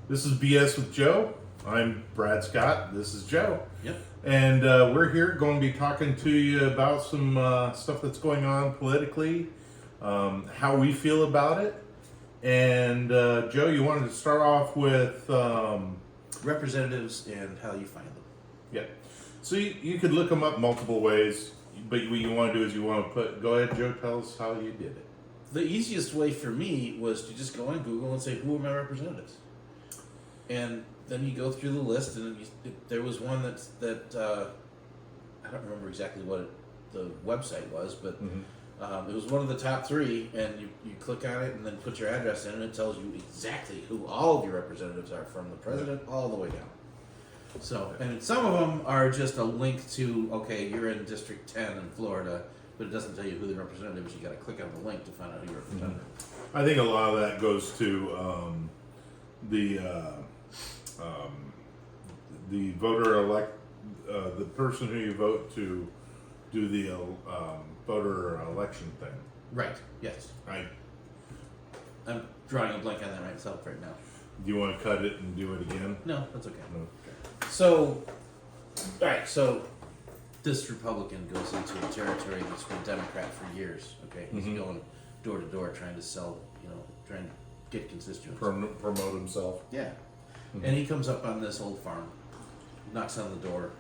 This is BS with Joe. I'm Brad Scott. This is Joe. Yep. And we're here going to be talking to you about some stuff that's going on politically, how we feel about it. And Joe, you wanted to start off with... representatives and how you find them. Yeah. So you could look them up multiple ways, but what you want to do is you want to go ahead, Joe, tell us how you did it. The easiest way for me was to just go on Google and say, who are my representatives? And then you go through the list, and there was one that I don't remember exactly what the website was, but it was one of the top three, and you click on it and then put your address in, and it tells you exactly who all of your representatives are, from the president all the way down. So, and some of them are just a link to, okay, you're in District 10 in Florida, but it doesn't tell you who the representative is. You got to click on the link to find out who your representative is. I think a lot of that goes to the voter elect, the person who you vote to do the voter election thing. Right. Yes. I'm drawing a blank on that myself right now. Do you want to cut it and do it again? No, that's okay. No. So, all right. So, this Republican goes into a territory that's been Democrat for years. Okay, he's going door to door trying to sell, trying to get constituents. Promote himself. Yeah. And he comes up on this old farm, knocks on the door,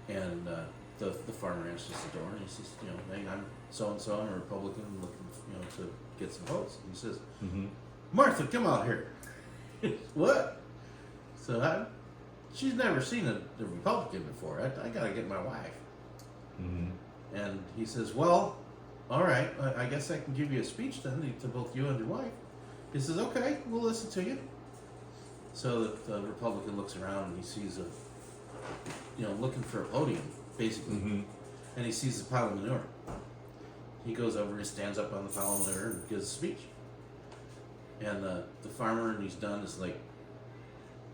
and the farmer answers the door, and he says, hey, I'm so-and-so, I'm a Republican looking, to get some votes. And he says, Martha, come out here. What? So she's never seen a Republican before. I got to get my wife. And he says, well, all right, I guess I can give you a speech then to both you and your wife. He says, okay, we'll listen to you. So the Republican looks around and he sees looking for a podium, basically. And he sees a pile of manure. He goes over and stands up on the pile of manure and gives a speech. And the farmer, and he's done, is like,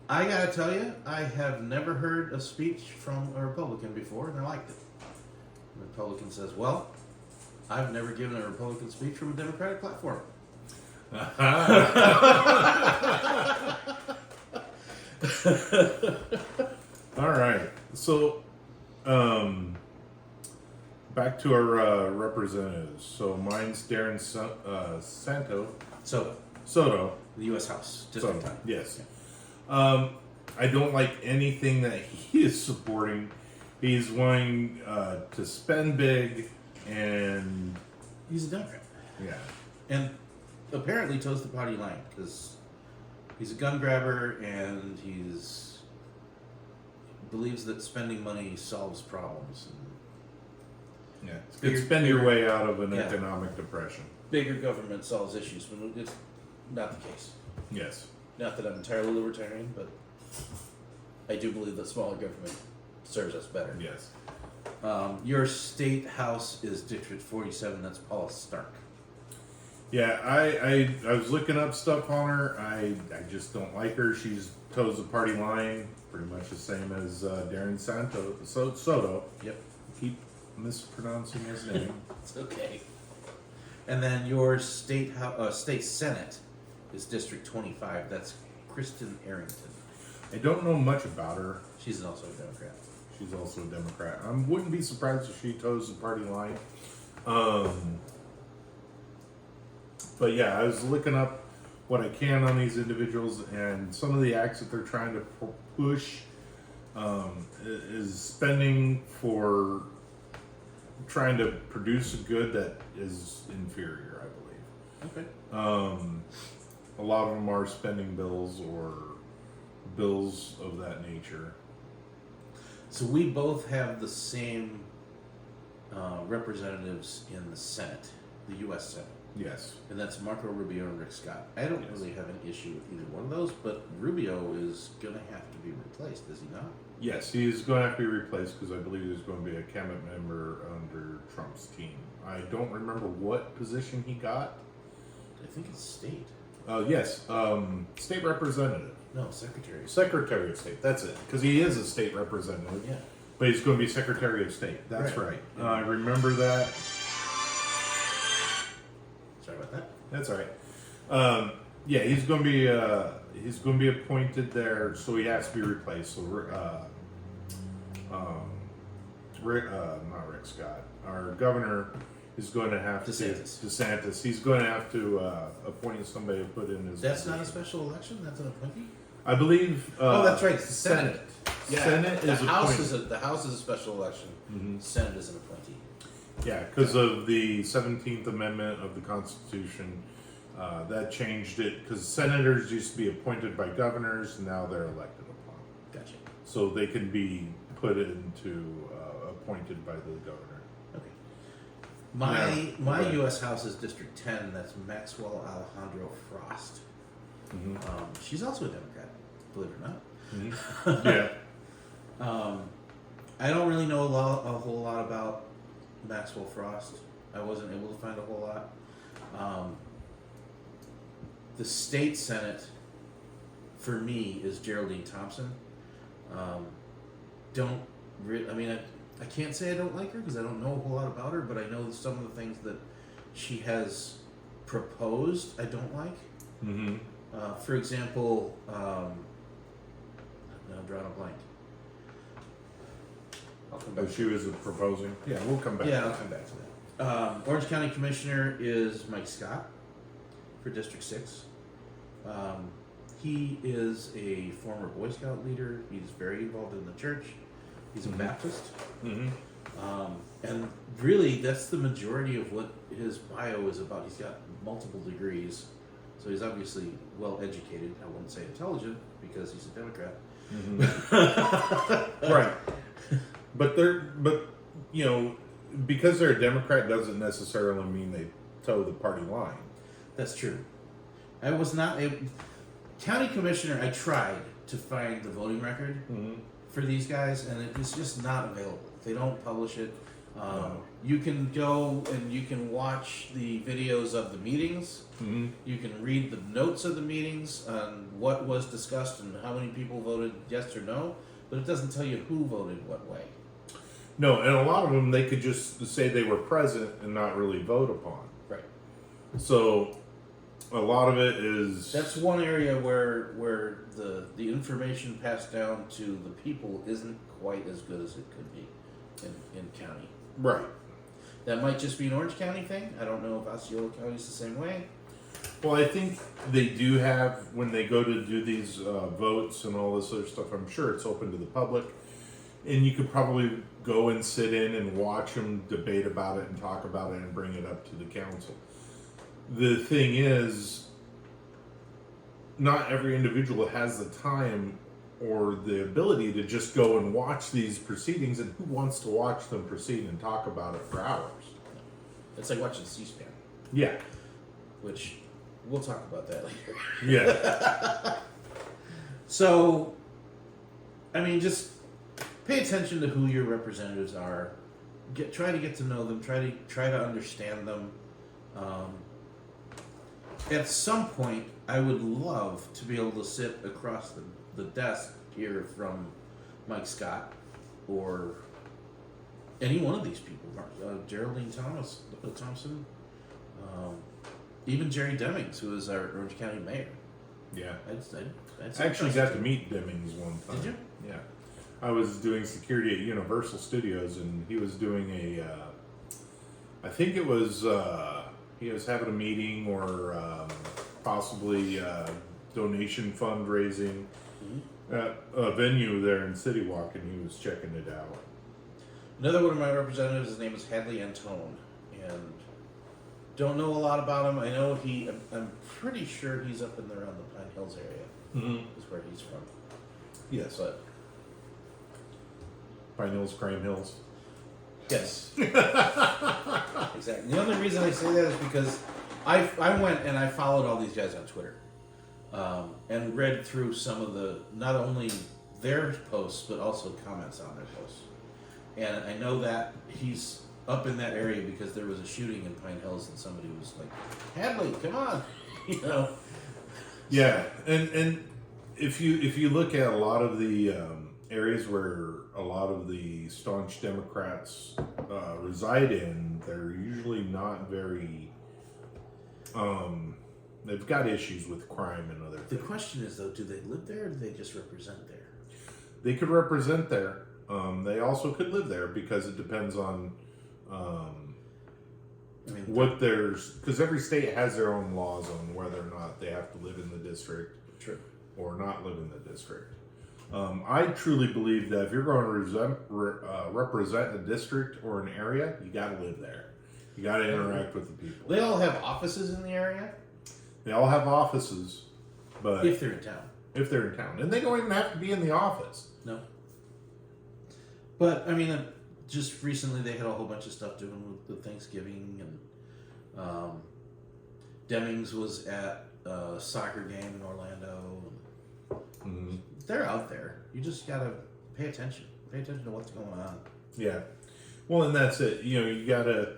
I gotta tell you, I have never heard a speech from a Republican before, and I liked it. The Republican says, well, I've never given a Republican speech from a Democratic platform. All right. So, back to our representatives. So mine's Darren Soto. The U.S. House. District 10. Yes. Yeah. I don't like anything that he is supporting. He's wanting to spend big, and he's a Democrat. Yeah. And apparently toes the party line, because he's a gun grabber, and he believes that spending money solves problems. Yeah, it's spend your way out of an economic depression. Bigger government solves issues, but it's not the case. Yes. Not that I'm entirely libertarian, but I do believe that smaller government serves us better. Yes. Your state house is District 47. That's Paula Stark. Yeah, I was looking up stuff on her. I just don't like her. She's toes the party line, pretty much the same as Darren Soto. Yep. Keep mispronouncing his name. It's okay. And then your state senate is District 25. That's Kristen Arrington. I don't know much about her. She's also a Democrat. She's also a Democrat. I wouldn't be surprised if she toes the party line. But yeah, I was looking up what I can on these individuals, and some of the acts that they're trying to push is spending for trying to produce a good that is inferior, I believe. Okay. A lot of them are spending bills or bills of that nature. So we both have the same representatives in the Senate, the U.S. Senate. Yes. And that's Marco Rubio and Rick Scott. I don't really have an issue with either one of those, but Rubio is going to have to be replaced, is he not? Yes, he's going to have to be replaced because I believe there's going to be a cabinet member under Trump's team. I don't remember what position he got. I think it's state. Yes, state representative. No, secretary. Secretary of State, that's it. Because he is a state representative. Yeah. But he's going to be Secretary of State. That's right. I remember that. Sorry about that. That's all right. Yeah, he's going to be appointed there, so he has to be replaced. So, not Rick Scott, our governor is going to have DeSantis. He's going to have to appoint somebody to put in his. That's not a special election. That's an appointee. I believe. Oh, that's right. It's the Senate. Yeah, Senate the is House appointed. the House is a special election. Mm-hmm. Senate is an appointee. Yeah, because of the 17th Amendment of the Constitution, that changed it. Because senators used to be appointed by governors, and now they're elected upon. Gotcha. So they can be put into appointed by the governor. Okay. My U.S. House is District 10. That's Maxwell Alejandro Frost. Mm-hmm. She's also a Democrat, believe it or not. Mm-hmm. Yeah. I don't really know a whole lot about Maxwell Frost. I wasn't able to find a whole lot. The state senate, for me, is Geraldine Thompson. I can't say I don't like her because I don't know a whole lot about her, but I know some of the things that she has proposed I don't like. Mm-hmm. For example, now I'm drawing a blank. I'll come back. She was proposing. Yeah, we'll come back. Yeah, I'll come back to that. Orange County Commissioner is Mike Scott for District 6. He is a former Boy Scout leader. He's very involved in the church. He's a Baptist. Mm-hmm. And really, that's the majority of what his bio is about. He's got multiple degrees. So he's obviously well educated. I wouldn't say intelligent because he's a Democrat. Mm-hmm. Right. But because they're a Democrat doesn't necessarily mean they toe the party line. That's true. I was not a county commissioner. I tried to find the voting record for these guys, and it's just not available. They don't publish it. No. You can go and you can watch the videos of the meetings. Mm-hmm. You can read the notes of the meetings on what was discussed and how many people voted yes or no, but it doesn't tell you who voted what way. No, and a lot of them they could just say they were present and not really vote upon. Right. So a lot of it is That's one area where the information passed down to the people isn't quite as good as it could be in county. right. That might just be an Orange County thing. I don't know if Osceola County is the same way. Well, I think they do have when they go to do these votes and all this other stuff. I'm sure it's open to the public, and you could probably go and sit in and watch them debate about it and talk about it and bring it up to the council. The thing is, not every individual has the time or the ability to just go and watch these proceedings, and who wants to watch them proceed and talk about it for hours? It's like watching C-SPAN, Yeah. which we'll talk about that later. Yeah. So, I mean, just pay attention to who your representatives are. Try to get to know them. Try to understand them. At some point, I would love to be able to sit across the desk here from Mike Scott or any one of these people, Geraldine Thompson, even Jerry Demings, who is our Orange County mayor. Yeah. I'd I actually got to meet Demings one time. Did you? Yeah. I was doing security at Universal Studios, and he was doing I think it was, he was having a meeting or possibly donation fundraising at a venue there in City Walk, and he was checking it out. Another one of my representatives, his name is Hadley Antone, and don't know a lot about him. I know I'm pretty sure he's up and around the Pine Hills area, is where he's from. Yes. But Pine Hills, Crane Hills. yes. Exactly. The only reason I say that is because I went and I followed all these guys on Twitter, and read through some of the, not only their posts, but also comments on their posts. And I know that he's up in that area because there was a shooting in Pine Hills and somebody was like, Hadley, come on, you know. Yeah, and if you look at a lot of the areas where a lot of the staunch Democrats reside in, they're usually not very they've got issues with crime and other The things. question is, though, do they live there or do they just represent there? They could represent there. They also could live there because it depends on I mean, what there's, because every state has their own laws on whether or not they have to live in the district true. or not live in the district. I truly believe that if you're going to represent a district or an area, you got to live there. You got to interact with the people. They all have offices in the area They all have offices, but if they're in town. if they're in town, and they don't even have to be in the office. No. But I mean, just recently they had a whole bunch of stuff doing with Thanksgiving, and Demings was at a soccer game in Orlando. Mm-hmm. They're out there. You just gotta pay attention. Pay attention to what's going on. Yeah. Well, and that's it. You know, you gotta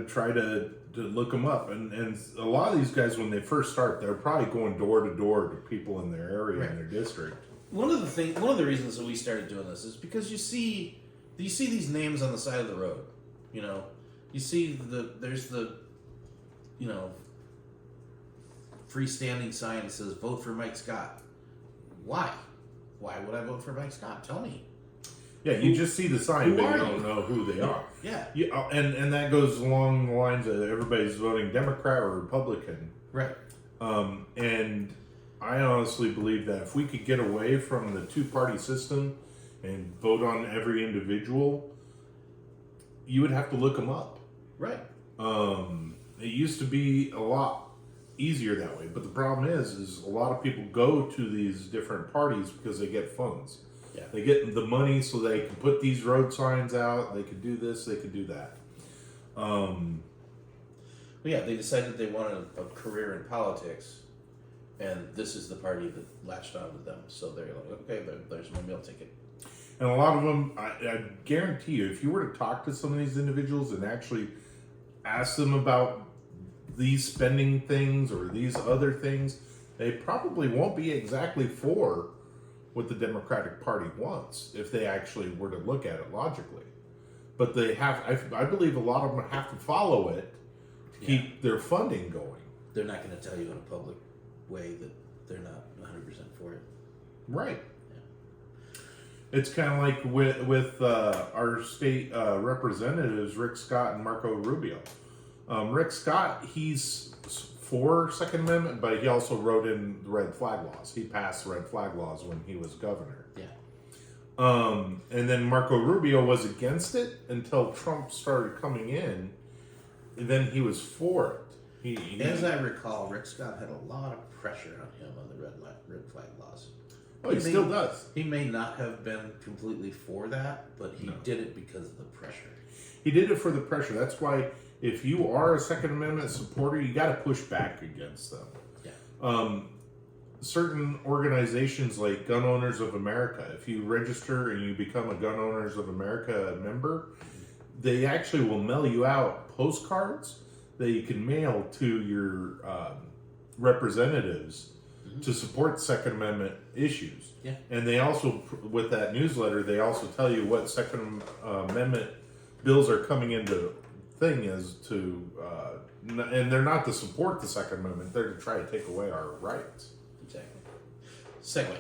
try to look them up, and a lot of these guys, when they first start, they're probably going door to door to people in their area, Right. in their district. One of the reasons that we started doing this is because you see these names on the side of the road. You know, you see there's the freestanding sign that says "Vote for Mike Scott." Why? Why would I vote for Mike Scott? Tell me. Yeah, you just see the sign, who but are you don't you? know who they are. Yeah. Yeah, and that goes along the lines of everybody's voting Democrat or Republican. Right. And I honestly believe that if we could get away from the two-party system and vote on every individual, you would have to look them up. Right. It used to be a lot easier that way, but the problem is a lot of people go to these different parties because they get funds. Yeah. They get the money so they can put these road signs out. They could do this. They could do that. Well, yeah, they decided they wanted a career in politics, and this is the party that latched onto them. So they're like, okay, there's my meal ticket. And a lot of them, I guarantee you, if you were to talk to some of these individuals and actually ask them about these spending things or these other things, they probably won't be exactly for what the Democratic Party wants if they actually were to look at it logically. But they have, I believe a lot of them have to follow it to keep their funding going. They're not going to tell you in a public way that they're not 100% for it. Right. It's kind of like with our state representatives, Rick Scott and Marco Rubio. Rick Scott, he's for Second Amendment, but he also wrote in the red flag laws. He passed the red flag laws when he was governor. Yeah. And then Marco Rubio was against it until Trump started coming in, and then he was for it. As I recall, Rick Scott had a lot of pressure on him on the red flag laws. Oh, he still does. He may not have been completely for that, but he did it because of the pressure. He did it for the pressure. That's why if you are a Second Amendment supporter, you got to push back against them. Yeah. Certain organizations like Gun Owners of America, if you register and you become a Gun Owners of America member, they actually will mail you out postcards that you can mail to your representatives to support Second Amendment issues. Yeah. And they also, with that newsletter, they also tell you what Second Amendment bills are coming into thing is to, and they're not to support the Second Amendment, they're to try to take away our rights. Exactly. Segue.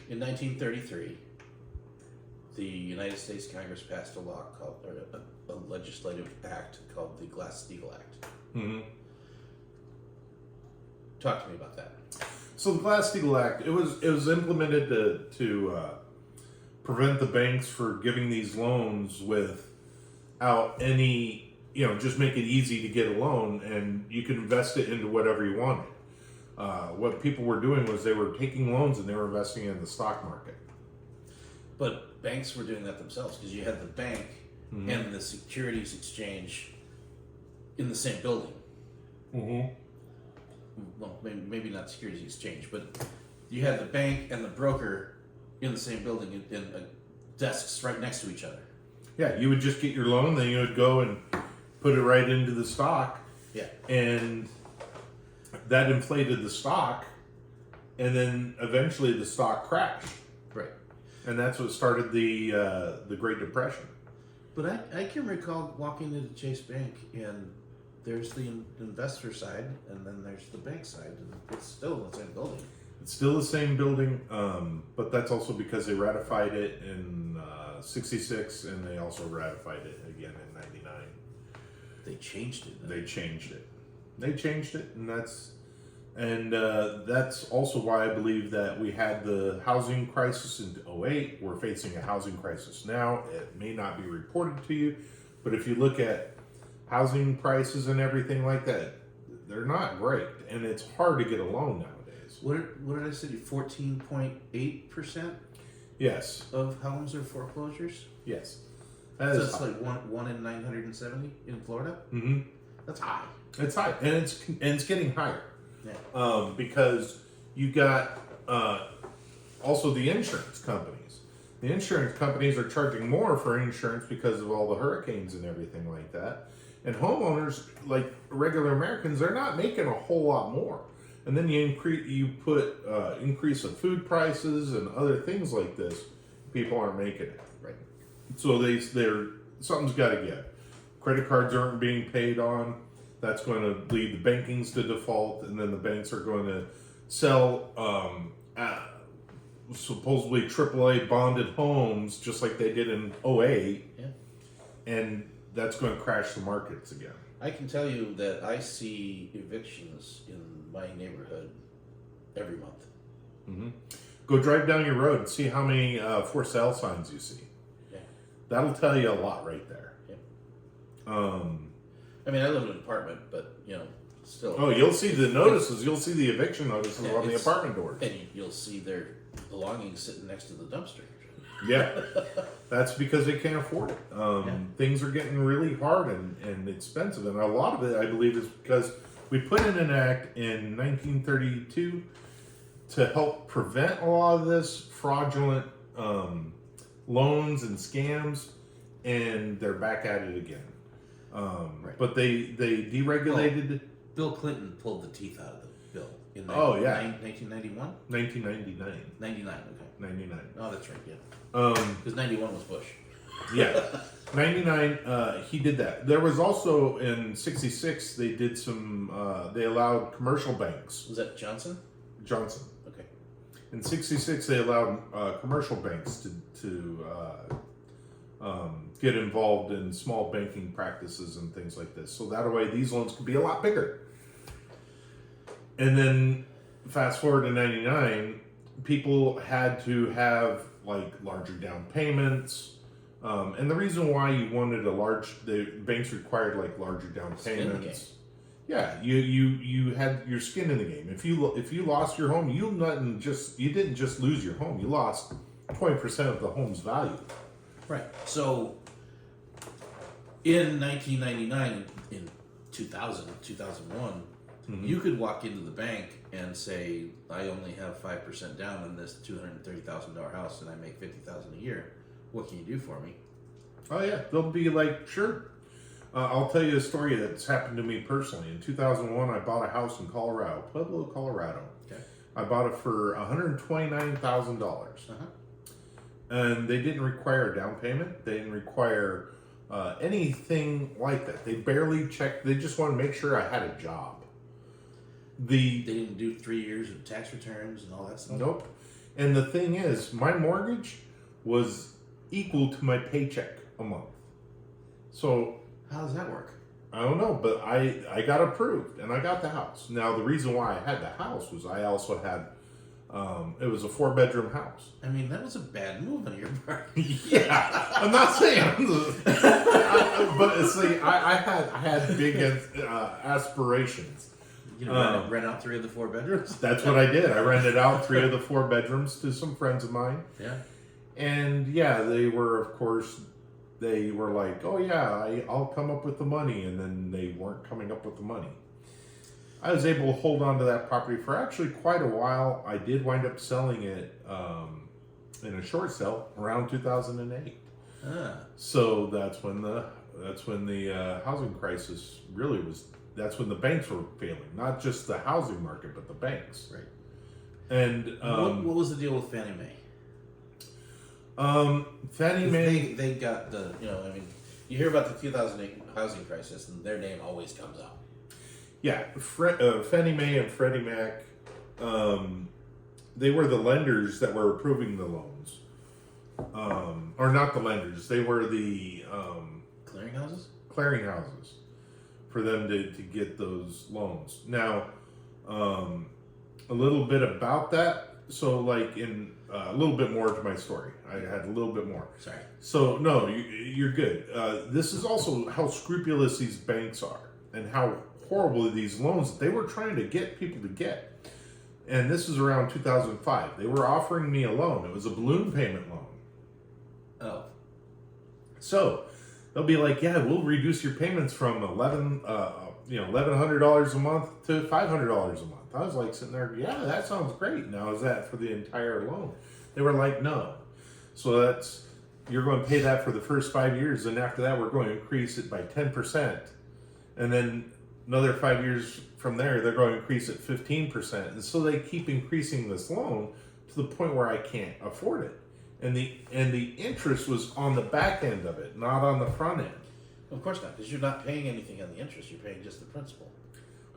In 1933, the United States Congress passed a law called, or a legislative act called the Glass Steagall Act. Mm-hmm. Talk to me about that. So the Glass Steagall Act, it was implemented to prevent the banks for giving these loans without any, just make it easy to get a loan and you could invest it into whatever you wanted. What people were doing was they were taking loans and they were investing in the stock market. But banks were doing that themselves because you had the bank and the securities exchange in the same building. Mm-hmm. Well, maybe not securities exchange, but you had the bank and the broker in the same building in desks right next to each other. Yeah, you would just get your loan, then you would go and put it right into the stock. Yeah. And that inflated the stock, and then eventually the stock crashed. Right. And that's what started the Great Depression. But I can recall walking into Chase Bank and there's the investor side, and then there's the bank side, and it's still the same building. It's still the same building, but that's also because they ratified it in 66, and they also ratified it again in 99. They changed it. They changed it. And that's also why I believe that we had the housing crisis in '08. We're facing a housing crisis now. It may not be reported to you, but if you look at housing prices and everything like that, they're not great, and it's hard to get a loan nowadays. What did I say? 14.8% Yes. of homes are foreclosures. Yes. So it's like one in 970 in Florida. Mm-hmm. That's high. It's high, and it's getting higher. Yeah. Because you got also the insurance companies. The insurance companies are charging more for insurance because of all the hurricanes and everything like that. And homeowners, like regular Americans, they're not making a whole lot more. And then you put increase of food prices and other things like this. People aren't making it. Right. So they're something's got to give. Credit cards aren't being paid on. That's going to lead the bankings to default, and then the banks are going to sell supposedly AAA bonded homes, just like they did in '08. Yeah. And that's going to crash the markets again. I can tell you that I see evictions in my neighborhood every month. Mm-hmm. Go drive down your road and see how many for sale signs you see. Yeah. That'll tell you a lot right there. Yeah. I mean, I live in an apartment, but still. Oh, you'll see the notices. You'll see the eviction notices on the apartment doors. And you'll see their belongings sitting next to the dumpster. Yeah, that's because they can't afford it. Things are getting really hard and expensive, and a lot of it, I believe, is because we put in an act in 1932 to help prevent a lot of this fraudulent loans and scams, and they're back at it again. Right. But they deregulated. Bill Clinton pulled the teeth out of the bill in 1991? 1999. 99, okay. 99. Oh, that's right, yeah. Because 91 was Bush. Yeah. 99, he did that. There was also in 66, they did some, they allowed commercial banks. Was that Johnson? Johnson. Okay. In 66, they allowed commercial banks to get involved in small banking practices and things like this. So that way, these loans could be a lot bigger. And then fast forward to 99, people had to have like larger down payments. And the reason why you wanted the banks required like larger down payments. Yeah, you had your skin in the game. If you lost your home, you didn't just lose your home. You lost 20% of the home's value. Right. So in 1999, in 2000, 2001, you could walk into the bank and say, I only have 5% down on this $230,000 house and I make $50,000 a year. What can you do for me? Oh yeah, they'll be like, sure. I'll tell you a story that's happened to me personally. In 2001, I bought a house in Colorado, Pueblo, Colorado. Okay. I bought it for $129,000. And they didn't require a down payment. They didn't require anything like that. They barely checked. They just wanted to make sure I had a job. They didn't do 3 years of tax returns and all that stuff? Nope. And the thing is, my mortgage was equal to my paycheck a month. So how does that work? I don't know, but I got approved and I got the house. Now the reason why I had the house was I also had it was a 4-bedroom house. I mean, that was a bad move on your part. Yeah, I'm not saying, but see, I had big aspirations. You know, rent out 3 of the 4 bedrooms. That's what I did. I rented out 3 of the 4 bedrooms to some friends of mine. Yeah. And yeah, they were like, oh yeah, I'll come up with the money. And then they weren't coming up with the money. I was able to hold on to that property for actually quite a while. I did wind up selling it in a short sale around 2008. So that's when the housing crisis really was. That's when the banks were failing, not just the housing market, but the banks. Right. And what was the deal with Fannie Mae? Fannie Mae, they got the, You hear about the 2008 housing crisis, and their name always comes up. Yeah, Fannie Mae and Freddie Mac, they were the lenders that were approving the loans. Or not the lenders, they were the Clearinghouses? clearinghouses for them to get those loans. Now, a little bit about that. So, like, in a little bit more to my story. I had a little bit more. Sorry. So, no, you're good. This is also how scrupulous these banks are and how horrible these loans they were trying to get people to get. And this is around 2005. They were offering me a loan. It was a balloon payment loan. Oh. So they'll be like, yeah, we'll reduce your payments from $1,100 a month to $500 a month. I was like sitting there, yeah, that sounds great. Now, is that for the entire loan? They were like, no. So you're going to pay that for the first 5 years, and after that, we're going to increase it by 10%, and then another 5 years from there, they're going to increase it 15%, and so they keep increasing this loan to the point where I can't afford it. And the interest was on the back end of it, not on the front end. Of course not, because you're not paying anything on the interest. You're paying just the principal.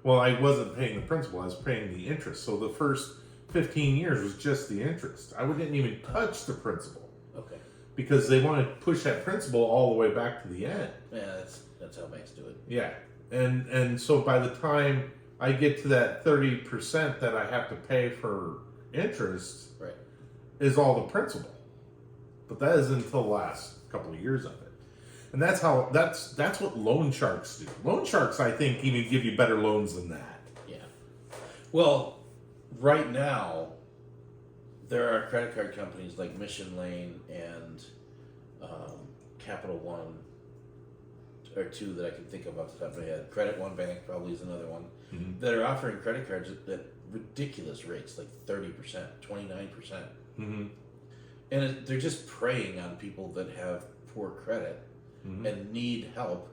Well, I wasn't paying the principal. I was paying the interest. So the first 15 years was just the interest. I didn't even touch the principal. Okay. Because they want to push that principal all the way back to the end. Yeah, that's how banks do it. Yeah. And so by the time I get to that 30% that I have to pay for interest, right, is all the principal. But that is until the last couple of years of it. And that's what loan sharks do. Loan sharks, I think, even give you better loans than that. Yeah. Well, right now, there are credit card companies like Mission Lane and Capital One, or two that I can think of off the top of my head. Credit One Bank probably is another one, that are offering credit cards at ridiculous rates, like 30%, 29%. Mm-hmm. And they're just preying on people that have poor credit and need help,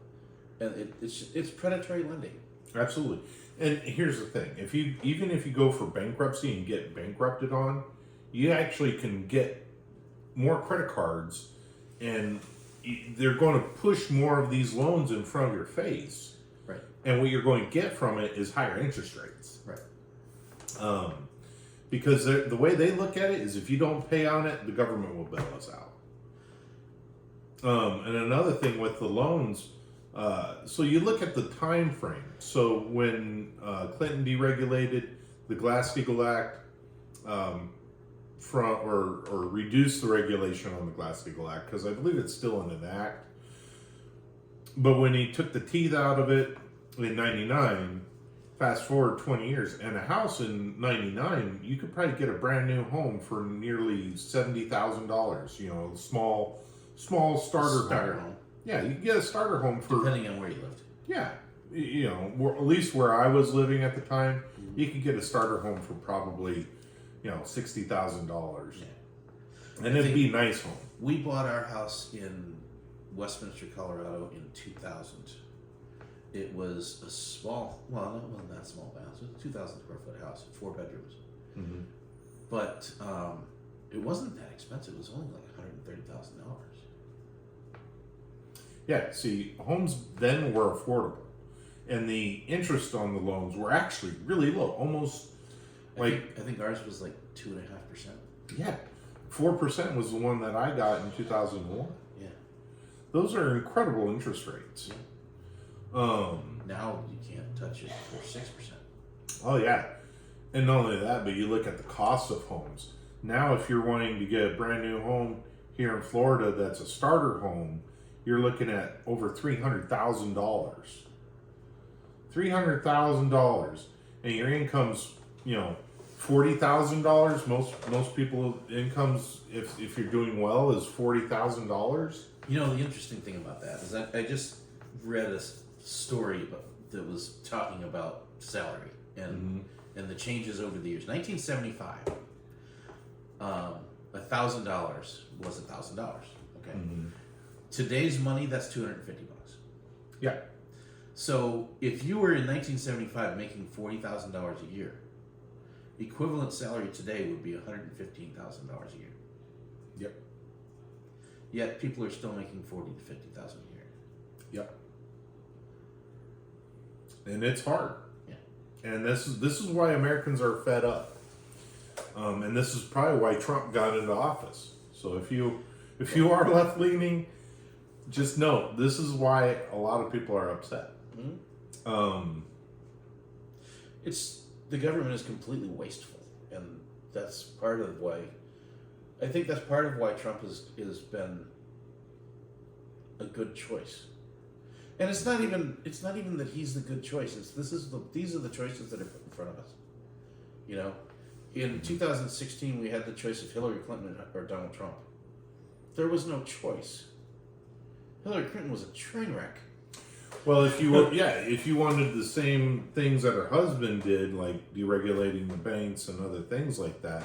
and it's predatory lending. Absolutely. And here's the thing: even if you go for bankruptcy and get bankrupted on, you actually can get more credit cards, and they're going to push more of these loans in front of your face. Right. And what you're going to get from it is higher interest rates. Right. Because the way they look at it is, if you don't pay on it, the government will bail us out. And another thing with the loans, so you look at the time frame. So when Clinton deregulated the Glass Steagall Act, or reduced the regulation on the Glass Steagall Act, because I believe it's still in an act. But when he took the teeth out of it in '99, fast forward 20 years, and a house in '99, you could probably get a brand new home for nearly $70,000. You know, small starter home. Yeah, you can get a starter home for, depending on where you lived. Yeah, you know, at least where I was living at the time, you could get a starter home for probably, $60,000. Yeah. And it'd be a nice home. We bought our house in Westminster, Colorado in 2000. It was a small, well, not small house. It was a 2,000 square foot house, 4 bedrooms. Mm-hmm. But it wasn't that expensive. It was only like $130,000. Yeah, see, homes then were affordable, and the interest on the loans were actually really low, almost I think ours was like 2.5%. Yeah, 4% was the one that I got in 2001. Yeah, those are incredible interest rates. Yeah. Now you can't touch it for 6%. Oh yeah, and not only that, but you look at the cost of homes. Now, if you're wanting to get a brand new home here in Florida that's a starter home, you're looking at over $300,000. $300,000, and your income's, $40,000. Most people's incomes, if you're doing well, is $40,000. The interesting thing about that is that I just read a story that was talking about salary and the changes over the years. 1975, $1,000 was $1,000. Okay. Mm-hmm. Today's money, that's $250. Yeah. So if you were in 1975 making $40,000 a year, equivalent salary today would be $115,000 a year. Yep. Yet people are still making $40,000 to $50,000 a year. Yep. And it's hard. Yeah. And this is why Americans are fed up. And this is probably why Trump got into office. So if you are left leaning, just know this is why a lot of people are upset. Mm-hmm. It's the government is completely wasteful, and that's part of why. I think that's part of why Trump has been a good choice. And it's not even that he's the good choice. These are the choices that are put in front of us. You know, in 2016 we had the choice of Hillary Clinton or Donald Trump. There was no choice. Hillary Clinton was a train wreck. Well, if you wanted the same things that her husband did, like deregulating the banks and other things like that,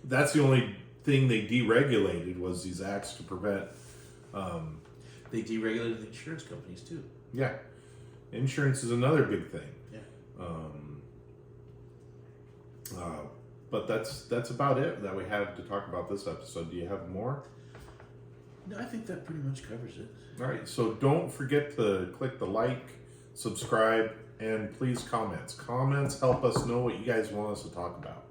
that's the only thing they deregulated was these acts to prevent. They deregulated the insurance companies too. Yeah, insurance is another big thing. Yeah. But that's about it that we have to talk about this episode. Do you have more? No, I think that pretty much covers it. All right, so don't forget to click the like, subscribe, and please comments. Comments help us know what you guys want us to talk about.